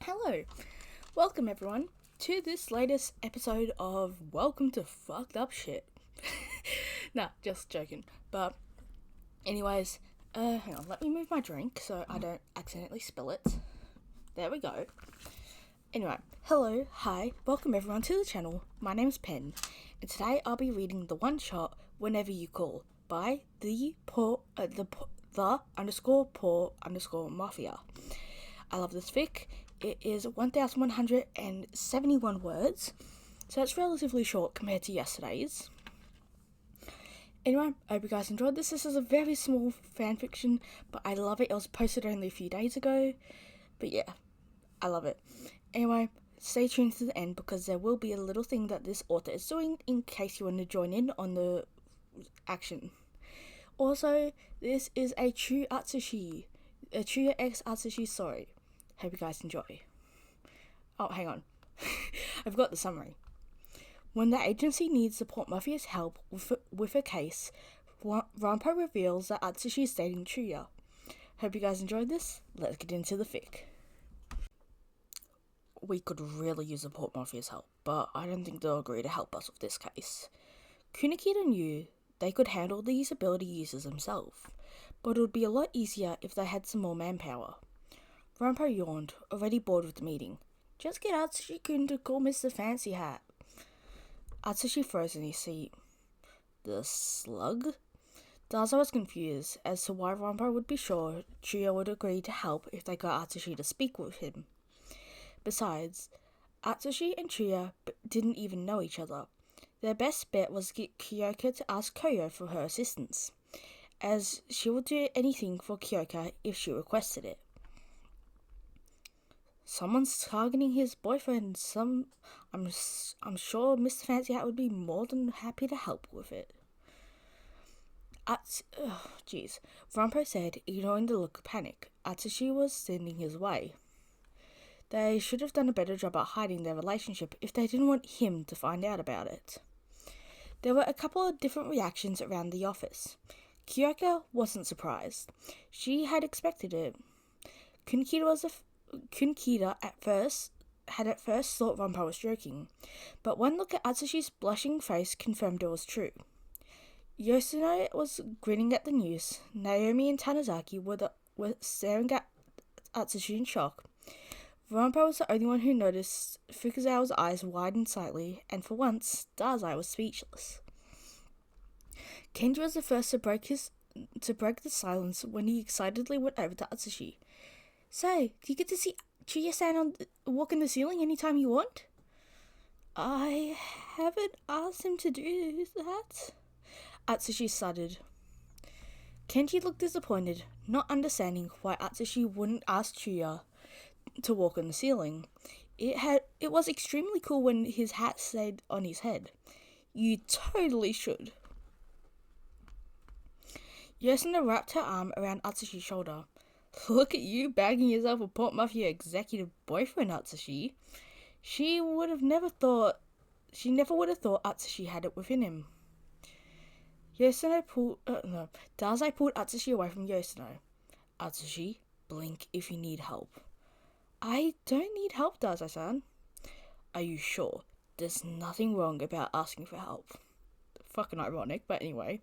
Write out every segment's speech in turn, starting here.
Hello, welcome everyone to this latest episode of Welcome to Fucked Up Shit. Nah, just joking. But, anyways, hang on, let me move my drink so I don't accidentally spill it. There we go. Anyway, hello, hi, welcome everyone to the channel. My name's Pen, and today I'll be reading the one shot Whenever You Call by the underscore poor underscore mafia. I love this fic. It is 1,171 words, so it's relatively short compared to yesterday's. Anyway, I hope you guys enjoyed this. This is a very small fanfiction, but I love it. It was posted only a few days ago, but yeah, I love it. Anyway, stay tuned to the end because there will be a little thing that this author is doing in case you want to join in on the action. Also, this is a ChuuAtsu, sorry. Hope you guys enjoy. Oh, hang on. I've got the summary. When the agency needs the Port Mafia's help with a case, Rampo reveals that Atsushi is dating Chuya. Hope you guys enjoyed this. Let's get into the fic. We could really use the Port Mafia's help, but I don't think they'll agree to help us with this case. Kunikita knew they could handle these ability users themselves, but it would be a lot easier if they had some more manpower. Rampo yawned, already bored with the meeting. Just get Atsushi-kun to call Mr. Fancy Hat. Atsushi froze in his seat. The slug? Daza was confused as to why Rampo would be sure Chuya would agree to help if they got Atsushi to speak with him. Besides, Atsushi and Chuya didn't even know each other. Their best bet was to get Kyoka to ask Koyo for her assistance, as she would do anything for Kyoka if she requested it. Someone's targeting his boyfriend. I'm sure Mr. Fancy Hat would be more than happy to help with it. Rampo said, ignoring the look of panic. Atsushi was standing his way. They should have done a better job at hiding their relationship if they didn't want him to find out about it. There were a couple of different reactions around the office. Kyoka wasn't surprised. She had expected it. Kunikita had at first thought Rampo was joking, but one look at Atsushi's blushing face confirmed it was true. Yoshino was grinning at the news. Naomi and Tanizaki were staring at Atsushi in shock. Rampo was the only one who noticed Fukuzawa's eyes widened slightly, and for once, Dazai was speechless. Kenji was the first to break the silence when he excitedly went over to Atsushi. Say, do you get to see Chuya-san walk on the ceiling anytime you want? I haven't asked him to do that. Atsushi shuddered. Kenji looked disappointed, not understanding why Atsushi wouldn't ask Chuya to walk on the ceiling. It was extremely cool when his hat stayed on his head. You totally should. Yosuna wrapped her arm around Atsushi's shoulder. Look at you bagging yourself a Port Mafia executive boyfriend, Atsushi. She never would have thought Atsushi had it within him. Dazai pulled Atsushi away from Yoshino. Atsushi, blink if you need help. I don't need help, Dazai-san. Are you sure? There's nothing wrong about asking for help. Fucking ironic, but anyway.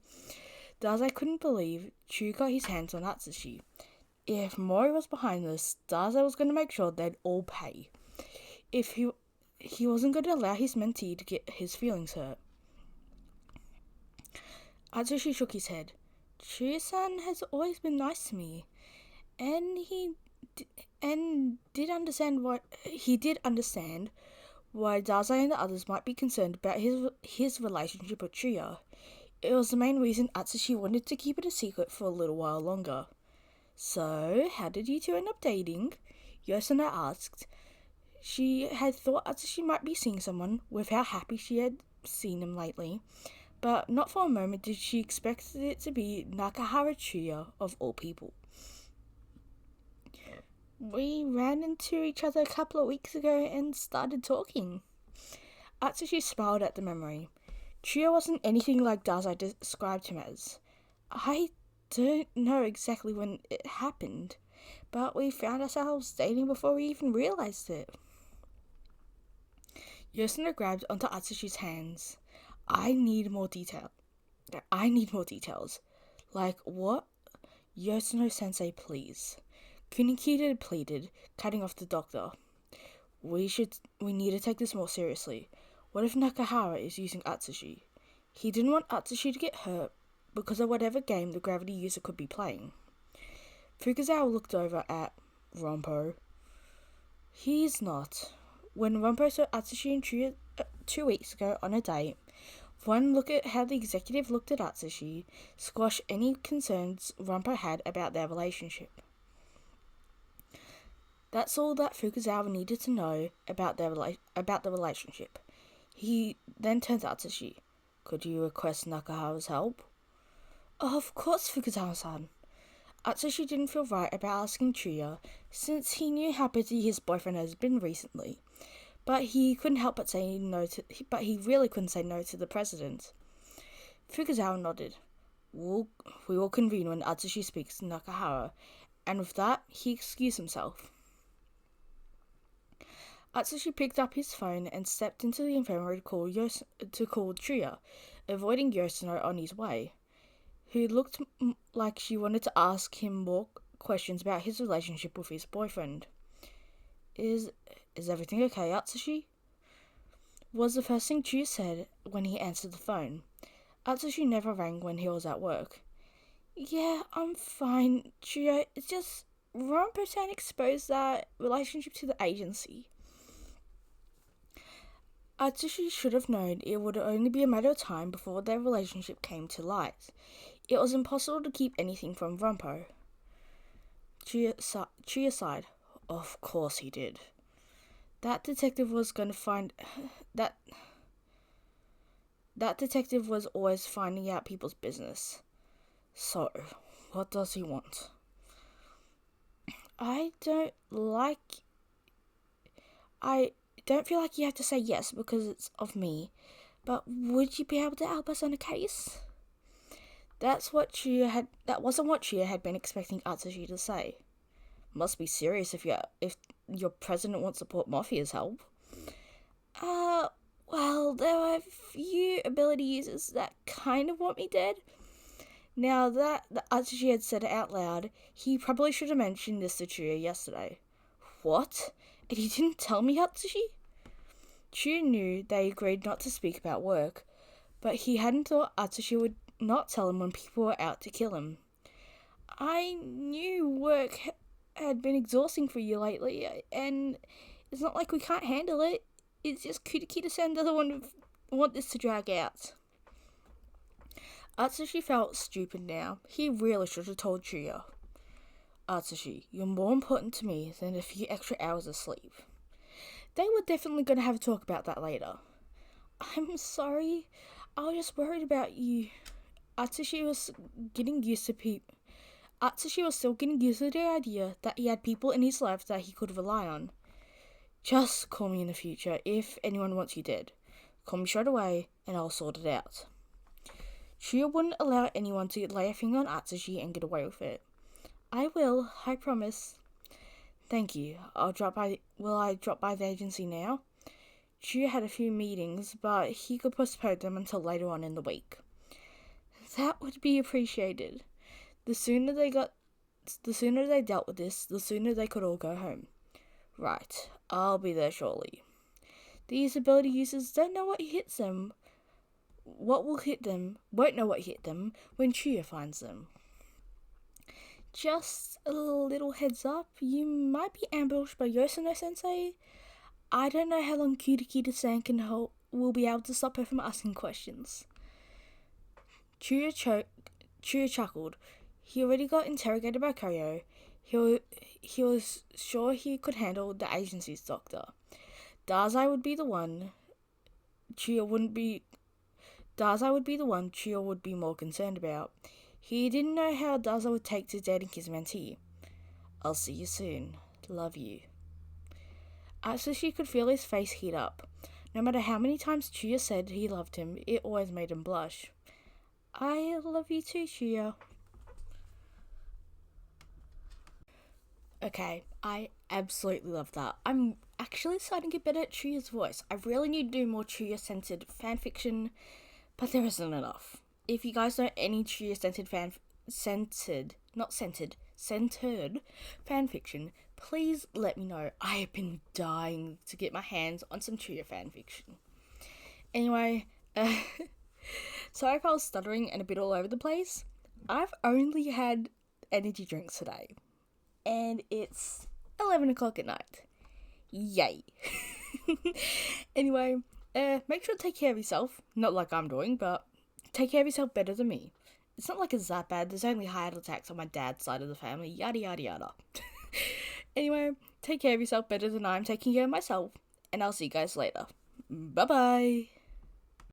Dazai couldn't believe Chu got his hands on Atsushi. If Mori was behind this, Dazai was going to make sure they'd all pay. If he wasn't going to allow his mentee to get his feelings hurt. Atsushi shook his head. Chuya-san has always been nice to me, and he did understand why Dazai and the others might be concerned about his relationship with Chuya. It was the main reason Atsushi wanted to keep it a secret for a little while longer. So, how did you two end up dating? Yosuna asked. She had thought Atsushi might be seeing someone with how happy she had seen him lately, but not for a moment did she expect it to be Nakahara Chuya of all people. We ran into each other a couple of weeks ago and started talking. Atsushi smiled at the memory. Chuya wasn't anything like Dazai described him as. I don't know exactly when it happened, but we found ourselves dating before we even realized it. Yosuno grabbed onto Atsushi's hands. I need more details. Like what? Yosuno-sensei, please. Kunikita pleaded, cutting off the doctor. We need to take this more seriously. What if Nakahara is using Atsushi? He didn't want Atsushi to get hurt because of whatever game the gravity user could be playing. Fukuzawa looked over at Rompo. He's not. When Rompo saw Atsushi and Chuya 2 weeks ago on a date, one look at how the executive looked at Atsushi squashed any concerns Rompo had about their relationship. That's all that Fukuzawa needed to know about the relationship. He then turned to Atsushi. Could you request Nakahara's help? Of course, Fukuzawa-san. Atsushi didn't feel right about asking Chuya, since he knew how busy his boyfriend has been recently. But he couldn't help but say no to. But he really couldn't say no to the president. Fukuzawa nodded. We will convene when Atsushi speaks to Nakahara, and with that, he excused himself. Atsushi picked up his phone and stepped into the infirmary to call Chuya, avoiding Yosuno on his way, who looked like she wanted to ask him more questions about his relationship with his boyfriend. Is everything okay, Atsushi? Was the first thing Chuya said when he answered the phone. Atsushi never rang when he was at work. Yeah, I'm fine, Chuya. It's just Rompo-san exposed that relationship to the agency. Atsushi should have known it would only be a matter of time before their relationship came to light. It was impossible to keep anything from Rompo. Chuya sighed. Of course he did. That detective was going to find... That detective was always finding out people's business. So, what does he want? I don't feel like you have to say yes because it's of me, but would you be able to help us on a case? That wasn't what Chuya had been expecting Atsushi to say. Must be serious if your president wants to support Mafia's help. Well, there are a few ability users that kind of want me dead. Now that Atsushi had said it out loud, he probably should have mentioned this to Chuya yesterday. What? And he didn't tell me, Atsushi? Chuya knew they agreed not to speak about work, but he hadn't thought Atsushi would not tell him when people were out to kill him. I knew work had been exhausting for you lately, and it's not like we can't handle it. It's just Kutakita-san doesn't want this to drag out. Atsushi felt stupid now. He really should have told Chuya. Atsushi, you're more important to me than a few extra hours of sleep. They were definitely going to have a talk about that later. I'm sorry. I was just worried about you. Atsushi was still getting used to the idea that he had people in his life that he could rely on. Just call me in the future if anyone wants you dead. Call me straight away and I'll sort it out. Chuya wouldn't allow anyone to lay a finger on Atsushi and get away with it. I will, I promise. Thank you. Will I drop by the agency now? Chuya had a few meetings, but he could postpone them until later on in the week. That would be appreciated. The sooner they dealt with this, the sooner they could all go home. Right, I'll be there shortly. These ability users don't know what hits them. Won't know what hit them when Chuya finds them. Just a little heads up, you might be ambushed by Yosuno-sensei. I don't know how long Kutakita-san will be able to stop her from asking questions. Chuya chuckled. He already got interrogated by Koryo. He was sure he could handle the agency's doctor. Dazai would be the one Chuya would be more concerned about. He didn't know how Dazai would take to dating his mentee. I'll see you soon. Love you. Atsushi could feel his face heat up. No matter how many times Chuya said he loved him, it always made him blush. I love you too, Chuya. Okay, I absolutely love that. I'm actually starting to get better at ChuuAtsu's voice. I really need to do more ChuuAtsu-centered fanfiction, but there isn't enough. If you guys know any ChuuAtsu-centered centered fanfiction, please let me know. I have been dying to get my hands on some ChuuAtsu fanfiction. Anyway, sorry if I was stuttering and a bit all over the place. I've only had energy drinks today, and it's 11 o'clock at night. Yay. Anyway, make sure to take care of yourself. Not like I'm doing, but take care of yourself better than me. It's not like it's that bad. There's only heart attacks on my dad's side of the family. Yada, yada, yada. Anyway, take care of yourself better than I'm taking care of myself. And I'll see you guys later. Bye-bye.